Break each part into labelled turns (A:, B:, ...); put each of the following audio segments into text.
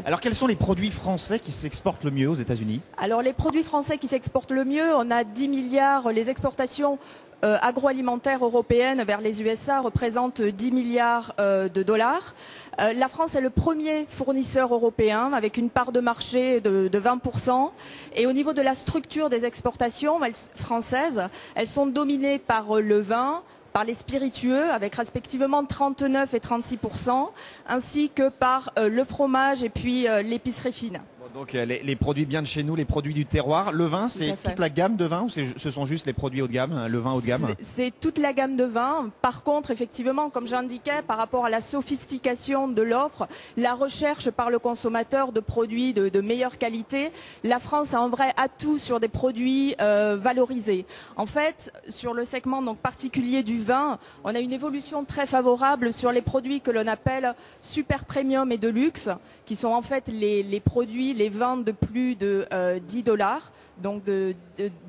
A: Alors quels sont les produits français qui s'exportent le mieux aux États-Unis?
B: Alors les produits français qui s'exportent le mieux, on a 10 milliards, les exportations agroalimentaires européennes vers les USA représentent 10 milliards de dollars. La France est le premier fournisseur européen avec une part de marché de 20%. Et au niveau de la structure des exportations françaises, elles sont dominées par le vin, par les spiritueux avec respectivement 39 et 36%, ainsi que par le fromage et puis l'épicerie fine.
A: Donc les produits bien de chez nous, les produits du terroir. Le vin, c'est toute la gamme de vin ou ce sont juste les produits haut de gamme, le vin haut de gamme?
B: C'est toute la gamme de vin. Par contre, effectivement, comme j'indiquais, par rapport à la sophistication de l'offre, la recherche par le consommateur de produits de meilleure qualité, la France a un vrai atout sur des produits valorisés. En fait, sur le segment donc particulier du vin, on a une évolution très favorable sur les produits que l'on appelle super premium et de luxe, qui sont en fait les produits, les vins de plus de 10 dollars, donc de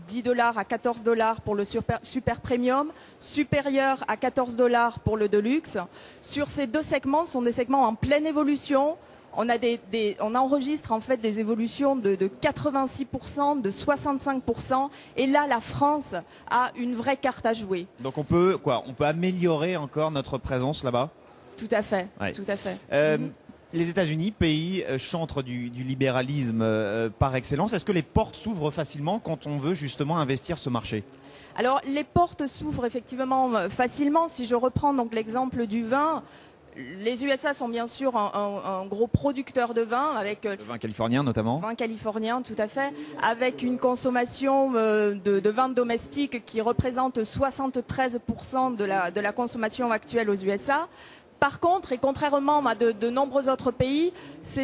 B: 10 dollars à 14 dollars pour le super premium, supérieur à 14 dollars pour le de luxe. Sur ces deux segments, ce sont des segments en pleine évolution. On enregistre en fait des évolutions de 86%, de 65%, et là la France a une vraie carte à jouer.
A: Donc on peut améliorer encore notre présence là-bas?
B: Tout à fait,
A: ouais.
B: Tout à fait.
A: Les États-Unis, pays chantre du libéralisme par excellence, est-ce que les portes s'ouvrent facilement quand on veut justement investir ce marché?
B: Alors les portes s'ouvrent effectivement facilement. Si je reprends donc l'exemple du vin, les USA sont bien sûr un gros producteur de vin avec
A: le vin californien notamment.
B: Vin californien, tout à fait, avec une consommation de vin domestique qui représente 73% de la consommation actuelle aux USA. Par contre, et contrairement à de nombreux autres pays,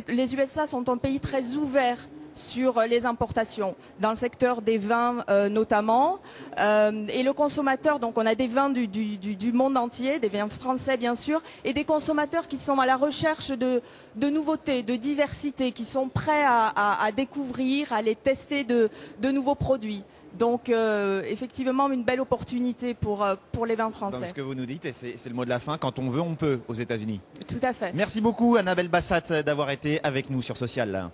B: les USA sont un pays très ouvert sur les importations, dans le secteur des vins notamment. Et le consommateur, donc on a des vins du monde entier, des vins français bien sûr, et des consommateurs qui sont à la recherche de nouveautés, de diversité, qui sont prêts à découvrir, à aller tester de nouveaux produits. Donc effectivement une belle opportunité pour les vins français.
A: Donc, ce que vous nous dites, et c'est le mot de la fin, quand on veut, on peut aux États-Unis.
B: Tout à fait.
A: Merci beaucoup Annabelle Bassat d'avoir été avec nous sur Social.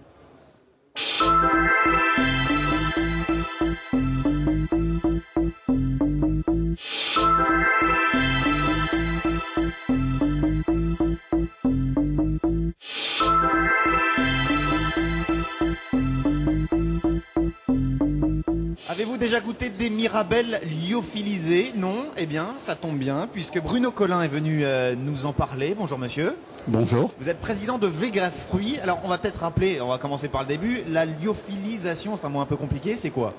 A: Avez-vous déjà goûté des mirabelles lyophilisées? Non? Eh bien, ça tombe bien, puisque Bruno Collin est venu nous en parler. Bonjour monsieur.
C: Bonjour.
A: Vous êtes président de Vega Fruits. Alors, on va peut-être rappeler, on va commencer par le début. La lyophilisation, c'est un mot un peu compliqué, c'est quoi?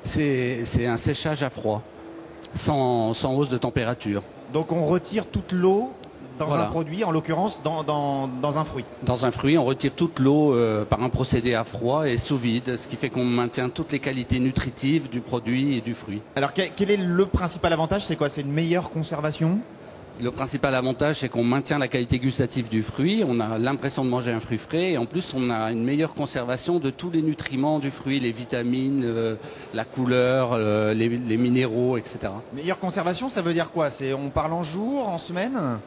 C: C'est un séchage à froid, sans hausse de température.
A: Donc, on retire toute l'eau dans
C: voilà.
A: un produit, en l'occurrence dans un fruit.
C: Dans un fruit, on retire toute l'eau par un procédé à froid et sous vide, ce qui fait qu'on maintient toutes les qualités nutritives du produit et du fruit.
A: Alors, quel est le principal avantage? C'est quoi? C'est une meilleure conservation?
C: Le principal avantage, c'est qu'on maintient la qualité gustative du fruit, on a l'impression de manger un fruit frais et en plus on a une meilleure conservation de tous les nutriments du fruit, les vitamines, la couleur, les minéraux, etc.
A: Meilleure conservation, ça veut dire quoi? On parle en jours, en semaines?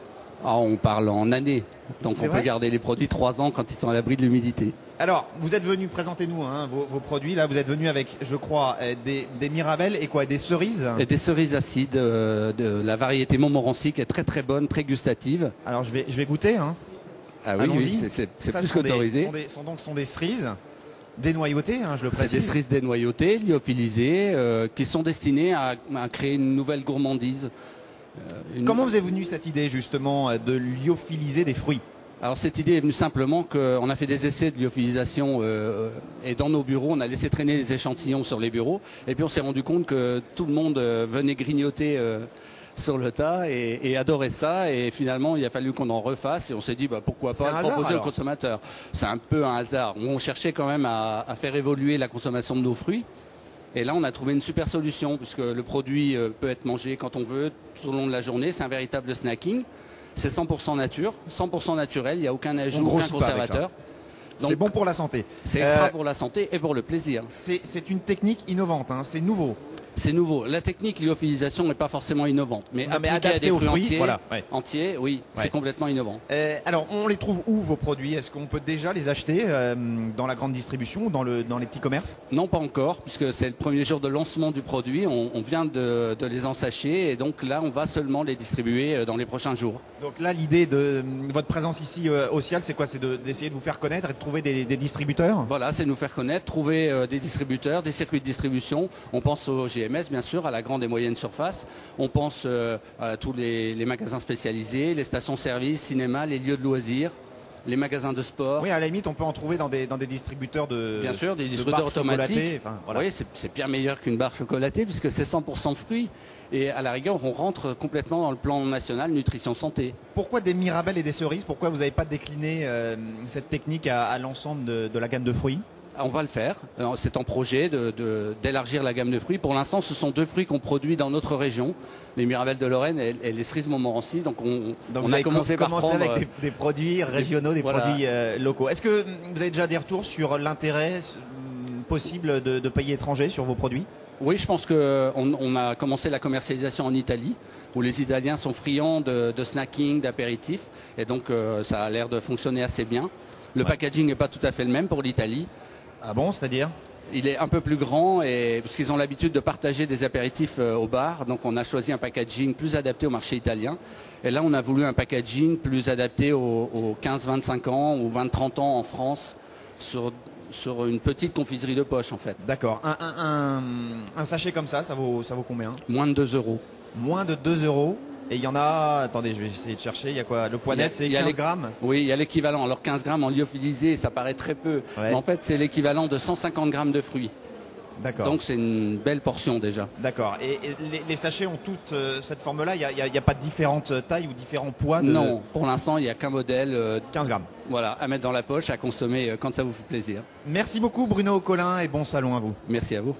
C: On parle en années, donc on peut garder les produits 3 ans quand ils sont à l'abri de l'humidité.
A: Alors, vous êtes venu, présentez-nous vos produits. Là, vous êtes venu avec, je crois, des mirabelles et quoi? Des cerises? Et
C: des cerises acides de la variété Montmorency qui est très très bonne, très gustative.
A: Alors, je vais goûter.
C: Ah oui, c'est plus qu'autorisé.
A: Ce sont des cerises dénoyautées, je le précise.
C: C'est des cerises dénoyautées, lyophilisées, qui sont destinées à créer une nouvelle gourmandise.
A: Comment vous est venue cette idée justement de lyophiliser des fruits?
C: Alors cette idée est venue simplement qu'on a fait des essais de lyophilisation et dans nos bureaux on a laissé traîner les échantillons sur les bureaux et puis on s'est rendu compte que tout le monde venait grignoter sur le tas et adorait ça et finalement il a fallu qu'on en refasse et on s'est dit pourquoi pas le proposer au consommateur. C'est un peu un hasard. On cherchait quand même à faire évoluer la consommation de nos fruits. Et là, on a trouvé une super solution puisque le produit peut être mangé quand on veut, tout au long de la journée. C'est un véritable snacking. C'est 100% nature, 100% naturel. Il n'y a aucun ajout, aucun conservateur.
A: C'est bon pour la santé.
C: C'est extra pour la santé et pour le plaisir.
A: C'est une technique innovante, c'est nouveau.
C: C'est nouveau. La technique lyophilisation n'est pas forcément innovante, mais
A: Non, mais
C: appliquée à
A: adapté
C: des
A: aux
C: fruits
A: fruits,
C: entiers,
A: voilà, ouais.
C: oui,
A: Ouais.
C: c'est complètement innovant.
A: Alors, on les trouve où vos produits? Est-ce qu'on peut déjà les acheter dans la grande distribution ou dans les petits commerces?
C: Non, pas encore, puisque c'est le premier jour de lancement du produit. On vient de les ensacher et donc là, on va seulement les distribuer dans les prochains jours.
A: Donc là, l'idée de votre présence ici au Cial, c'est quoi? C'est d'essayer de vous faire connaître et de trouver des distributeurs?
C: Voilà, c'est nous faire connaître, trouver des distributeurs, des circuits de distribution. On pense au GMS, bien sûr, à la grande et moyenne surface. On pense à tous les magasins spécialisés, les stations-service, cinéma, les lieux de loisirs, les magasins de sport.
A: Oui, à la limite, on peut en trouver dans des distributeurs de.
C: Bien sûr, des
A: de
C: distributeurs
A: barres
C: automatiques.
A: chocolatées, enfin, voilà.
C: Oui, c'est bien meilleur qu'une barre chocolatée puisque c'est 100% fruits. Et à la rigueur, on rentre complètement dans le plan national nutrition santé.
A: Pourquoi des mirabelles et des cerises? Pourquoi vous n'avez pas décliné cette technique à l'ensemble de la gamme de fruits?
C: On va le faire. C'est en projet d'élargir la gamme de fruits. Pour l'instant, ce sont deux fruits qu'on produit dans notre région, les mirabelles de Lorraine et les cerises Montmorency. Donc on a commencé par prendre
A: avec des produits régionaux, des
C: voilà.
A: produits locaux. Est-ce que vous avez déjà des retours sur l'intérêt possible de pays étrangers sur vos produits?
C: Oui, je pense qu'on a commencé la commercialisation en Italie, où les Italiens sont friands de snacking, d'apéritifs, et donc ça a l'air de fonctionner assez bien. Le packaging n'est pas tout à fait le même pour l'Italie.
A: Ah bon, c'est-à-dire?
C: Il est un peu plus grand et parce qu'ils ont l'habitude de partager des apéritifs au bar, donc on a choisi un packaging plus adapté au marché italien. Et là, on a voulu un packaging plus adapté aux 15-25 ans ou 20-30 ans en France sur une petite confiserie de poche en fait.
A: D'accord. Un sachet comme ça vaut combien?
C: Moins de 2 euros.
A: Moins de 2 euros. Et il y en a, attendez, je vais essayer de chercher, il y a quoi? Le poids net, c'est 15 grammes?
C: Oui, il y a l'équivalent. Alors 15 grammes en lyophilisé, ça paraît très peu.
A: Ouais.
C: Mais en fait, c'est l'équivalent de 150 grammes de fruits.
A: D'accord.
C: Donc c'est une belle portion déjà.
A: D'accord. Et les sachets ont toutes cette forme-là? Il y a pas de différentes tailles ou différents poids
C: Non, pour l'instant, il n'y a qu'un modèle.
A: 15 grammes.
C: Voilà, à mettre dans la poche, à consommer quand ça vous fait plaisir.
A: Merci beaucoup Bruno Collin et bon salon à vous.
C: Merci à vous.